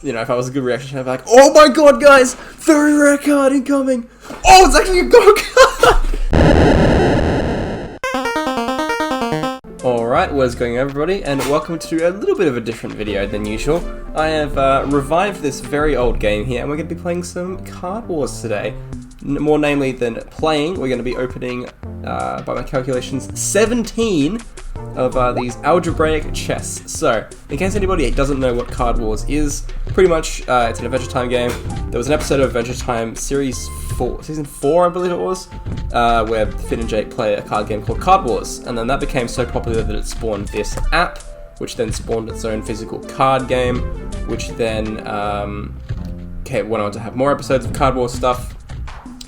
You know, if I was a good reaction, I'd be like, oh my god, guys! Very rare card incoming! Oh, it's actually a gold card! Alright, what is going on, everybody, and welcome to a little bit of a different video than usual. I have revived this very old game here, and we're going to be playing some Card Wars today. More namely than playing, we're going to be opening, by my calculations, 17 of these algebraic chests. So, in case anybody doesn't know what Card Wars is, pretty much it's an Adventure Time game. There was an episode of Adventure Time Season 4, I believe it was, where Finn and Jake play a card game called Card Wars, and then that became so popular that it spawned this app, which then spawned its own physical card game, which then went on to have more episodes of Card Wars stuff,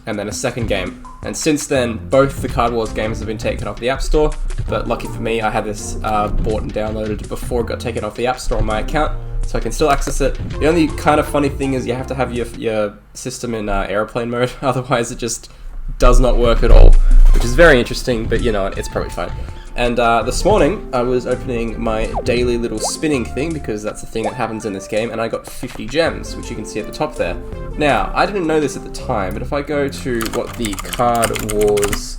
and then a second game. And since then, both the Card Wars games have been taken off the App Store, but lucky for me, I had this bought and downloaded before it got taken off the App Store on my account, so I can still access it. The only kind of funny thing is you have to have your system in airplane mode, otherwise it just does not work at all, which is very interesting, but you know, it's probably fine. And this morning, I was opening my daily little spinning thing, because that's the thing that happens in this game, and I got 50 gems, which you can see at the top there. Now, I didn't know this at the time, but if I go to what the Card Wars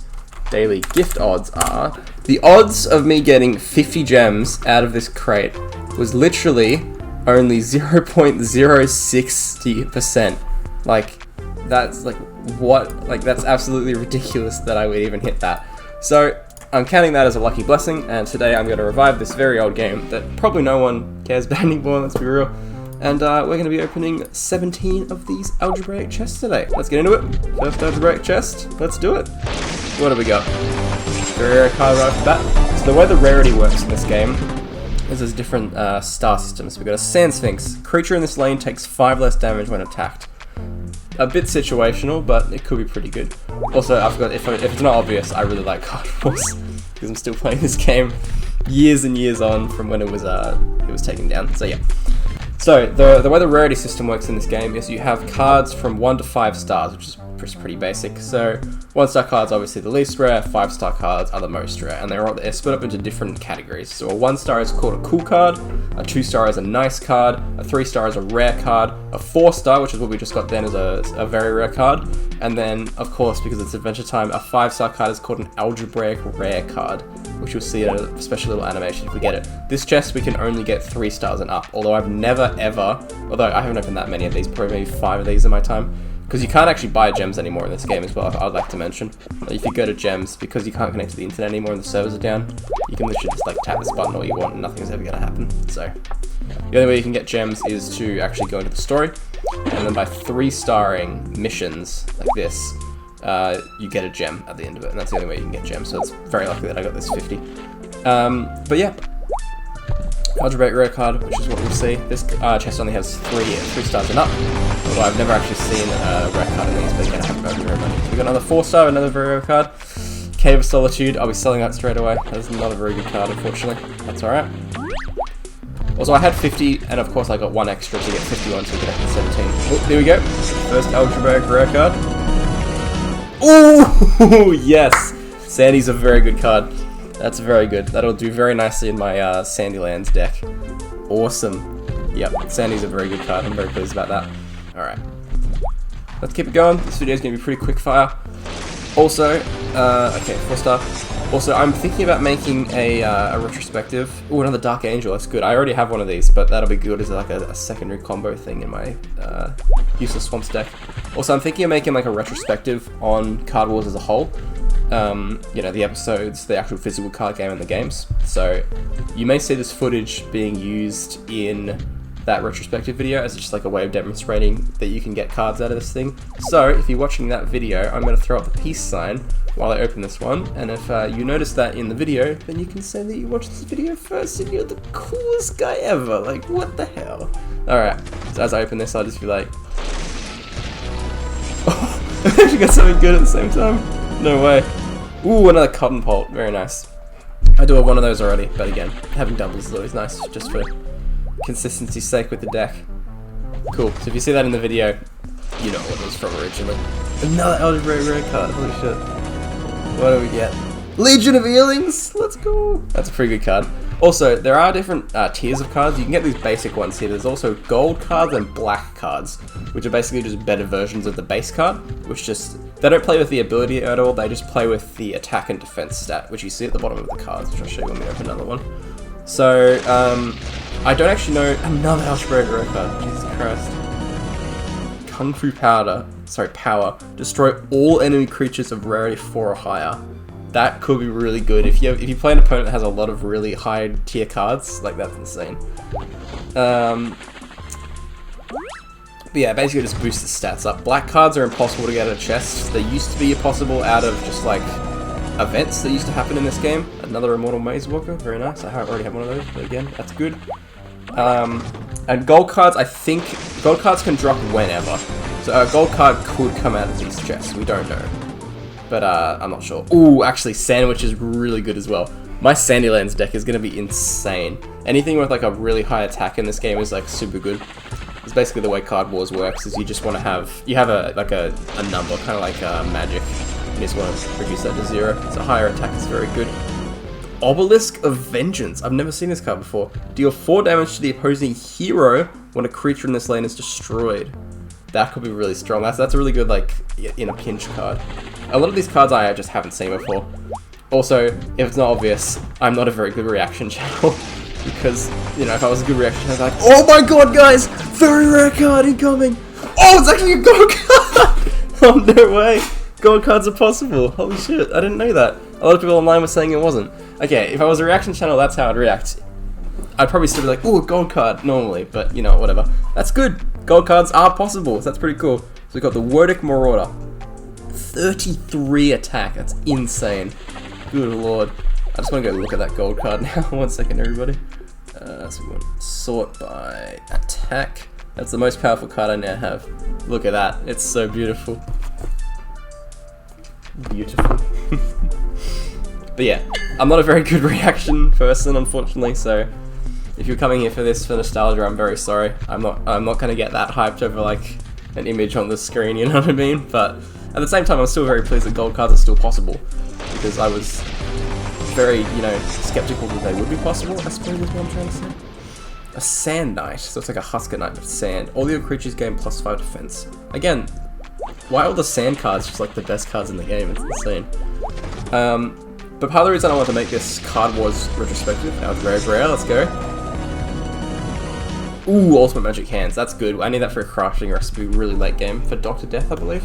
daily gift odds are, the odds of me getting 50 gems out of this crate was literally only 0.060%. Like, that's like, what? Like, that's absolutely ridiculous that I would even hit that. So, I'm counting that as a lucky blessing, and today I'm going to revive this very old game that probably no one cares about anymore, let's be real. And we're going to be opening 17 of these algebraic chests today. Let's get into it. First algebraic chest, let's do it. What do we got? Very rare card right off the bat. So the way the rarity works in this game is there's different star systems. We've got a Sand Sphinx. Creature in this lane takes 5 less damage when attacked. A bit situational, but it could be pretty good. Also, I forgot, if it's not obvious, I really like Card Wars, because I'm still playing this game years and years on from when it was taken down, so yeah. So, the way the rarity system works in this game is you have cards from 1 to 5 stars, which is pretty basic. So, 1-star cards obviously the least rare, 5-star cards are the most rare, and they're split up into different categories. So a 1-star is called a cool card, a 2-star is a nice card, a 3-star is a rare card, a 4-star, which is what we just got then, is a very rare card, and then, of course, because it's Adventure Time, a 5-star card is called an algebraic rare card, which you'll see in a special little animation if we get it. This chest we can only get 3 stars and up, although I've never ever, although I haven't opened that many of these, probably maybe 5 of these in my time, because you can't actually buy gems anymore in this game as well, I'd like to mention. If you go to gems, because you can't connect to the internet anymore and the servers are down, you can literally just like tap this button all you want and nothing's ever going to happen. So, the only way you can get gems is to actually go into the story, and then by 3-starring missions like this, you get a gem at the end of it, and that's the only way you can get gems, so it's very lucky that I got this 50. But yeah. Algebraic rare card, which is what we'll see. This chest only has 3 stars and up, although I've never actually seen a rare card in these, but again, I haven't opened very many. So we got another 4-star, another very rare card. Cave of Solitude, I'll be selling that straight away. That's not a very good card, unfortunately. That's alright. Also, I had 50, and of course I got 1 extra to get 51, so we get up to 17. Oh, there we go. First algebraic rare card. Ooh, yes! Sandy's a very good card. That's very good. That'll do very nicely in my Sandylands deck. Awesome. Yep, Sandy's a very good card. I'm very pleased about that. Alright. Let's keep it going. This video is going to be pretty quick fire. Also, okay, 4-star. Also, I'm thinking about making a retrospective. Ooh, another Dark Angel. That's good. I already have one of these, but that'll be good as like a secondary combo thing in my Useless Swamps deck. Also, I'm thinking of making like a retrospective on Card Wars as a whole. You know, the episodes, the actual physical card game, and the games. So, you may see this footage being used in that retrospective video as just like a way of demonstrating that you can get cards out of this thing. So, if you're watching that video, I'm going to throw up the peace sign while I open this one, and if you notice that in the video, then you can say that you watched this video first and you're the coolest guy ever. Like, what the hell? Alright, so as I open this, I'll just be like... Oh, I actually got something good at the same time. No way. Ooh, another Cotton Pult. Very nice. I do have one of those already, but again, having doubles is always nice, just for consistency's sake with the deck. Cool. So if you see that in the video, you know what it was from originally. Another algebraic rare card. Holy shit. What do we get? Legion of Eelings! Let's go! That's a pretty good card. Also, there are different tiers of cards. You can get these basic ones here. There's also gold cards and black cards, which are basically just better versions of the base card, which just, they don't play with the ability at all, they just play with the attack and defense stat, which you see at the bottom of the cards, which I'll show you when we open another one. So, I don't actually know, another Algebraic Rare card, Jesus Christ. Kung Fu Power, destroy all enemy creatures of rarity 4 or higher. That could be really good if you play an opponent that has a lot of really high tier cards. Like, that's insane. But yeah, basically just boost the stats up. Black cards are impossible to get out of chests. They used to be possible out of just like events that used to happen in this game. Another Immortal Maze Walker, very nice. I already have one of those, but again, that's good. And gold cards, I think gold cards can drop whenever. So a gold card could come out of these chests. We don't know. But I'm not sure. Ooh, actually, Sandwich is really good as well. My Sandylands deck is going to be insane. Anything with like a really high attack in this game is like super good. It's basically the way Card Wars works. Is you just want to have a number, kind of like Magic. You just want to reduce that to 0. So higher attack is very good. Obelisk of Vengeance. I've never seen this card before. Deal 4 damage to the opposing hero when a creature in this lane is destroyed. That could be really strong. That's a really good like in a pinch card. A lot of these cards I just haven't seen before. Also, if it's not obvious, I'm not a very good reaction channel. Because, you know, if I was a good reaction channel, I'd be like, oh my god, guys! Very rare card incoming! Oh, it's actually a gold card! Oh, no way! Gold cards are possible. Holy shit, I didn't know that. A lot of people online were saying it wasn't. Okay, if I was a reaction channel, that's how I'd react. I'd probably still be like, ooh, a gold card, normally. But, you know, whatever. That's good. Gold cards are possible. So that's pretty cool. So we've got the Wordic Marauder. 33 attack. That's insane. Good lord. I just want to go look at that gold card now. 1 second, everybody. So we want to sort by attack. That's the most powerful card I now have. Look at that. It's so beautiful. Beautiful. But yeah, I'm not a very good reaction person, unfortunately. So if you're coming here for this for nostalgia, I'm very sorry. I'm not gonna get that hyped over like an image on the screen. You know what I mean? But at the same time, I'm still very pleased that gold cards are still possible, because I was very, you know, skeptical that they would be possible, I suppose is what I'm trying to say. A Sand Knight, so it's like a Husker Knight of sand. All your creatures gain +5 defense. Again, why are all the sand cards just like the best cards in the game? It's insane. But part of the reason I want to make this Card Wars retrospective, now it's rare, let's go. Ooh, Ultimate Magic Hands, that's good. I need that for a crafting recipe really late game for Dr. Death, I believe.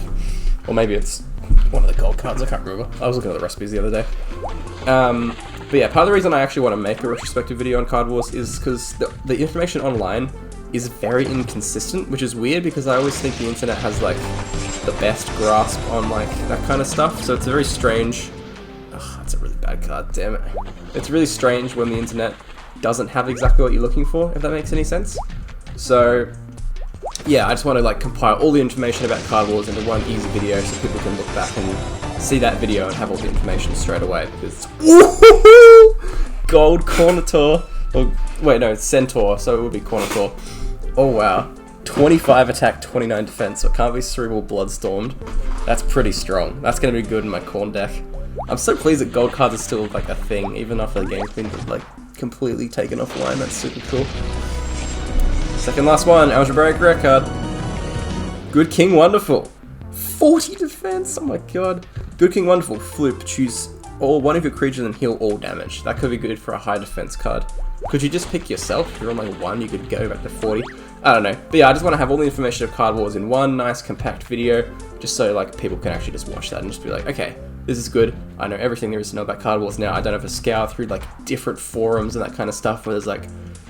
Or maybe it's one of the gold cards, I can't remember. I was looking at the recipes the other day. But yeah, part of the reason I actually want to make a retrospective video on Card Wars is because the information online is very inconsistent, which is weird because I always think the internet has like the best grasp on like that kind of stuff. So it's a very strange. Ugh, that's a really bad card, damn it. It's really strange when the internet doesn't have exactly what you're looking for, if that makes any sense. So yeah, I just want to like compile all the information about Card Wars into one easy video so people can look back and see that video and have all the information straight away. Because Gold Cornator, or wait no, it's Centaur, so it would be Cornator. Oh wow, 25 attack, 29 defense, so it can't be Cerebral Bloodstormed. That's pretty strong. That's gonna be good in my Corn deck. I'm so pleased that gold cards are still like a thing, even after the game's been like completely taken offline. That's super cool. Second last one, Algebraic Rare card. Good King Wonderful. 40 defense, oh my god. Good King Wonderful, flip, choose one of your creatures and heal all damage. That could be good for a high defense card. Could you just pick yourself? If you're on like 1, you could go back to 40. I don't know. But yeah, I just want to have all the information of Card Wars in one nice compact video, just so like people can actually just watch that and just be like, okay, this is good. I know everything there is to know about Card Wars now. I don't have to scour through like different forums and that kind of stuff where there's like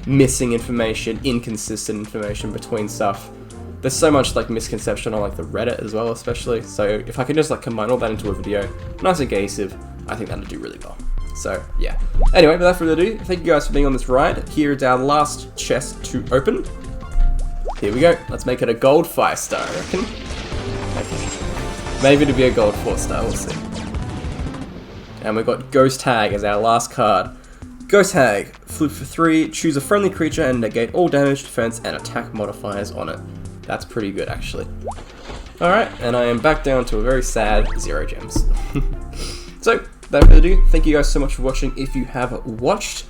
missing information, inconsistent information between stuff. There's so much like misconception on like the Reddit as well, especially. So if I can just like combine all that into a video, nice and cohesive, I think that'll do really well. So yeah. Anyway, without further ado, thank you guys for being on this ride. Here is our last chest to open. Here we go. Let's make it a gold 5-star, I reckon. Okay. Maybe it'll be a gold 4-star, we'll see. And we've got Ghost Hag as our last card. Ghost Hag, flip for 3, choose a friendly creature and negate all damage, defense, and attack modifiers on it. That's pretty good, actually. Alright, and I am back down to a very sad 0 gems. So, without further ado, thank you guys so much for watching if you have watched.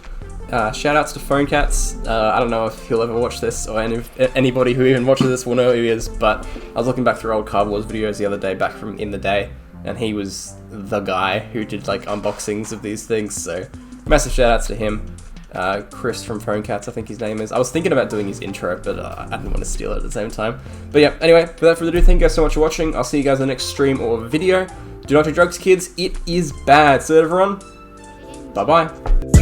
Shout outs to Phone Cats. I don't know if he'll ever watch this, or anybody who even watches this will know who he is, but I was looking back through old Card Wars videos the other day, back from in the day, and he was the guy who did like unboxings of these things, so massive shout outs to him. Chris from Phone Cats, I think his name is. I was thinking about doing his intro, but I didn't want to steal it at the same time. But yeah, anyway, without further ado, thank you guys so much for watching. I'll see you guys in the next stream or video. Do not do drugs, kids. It is bad. So everyone, bye-bye.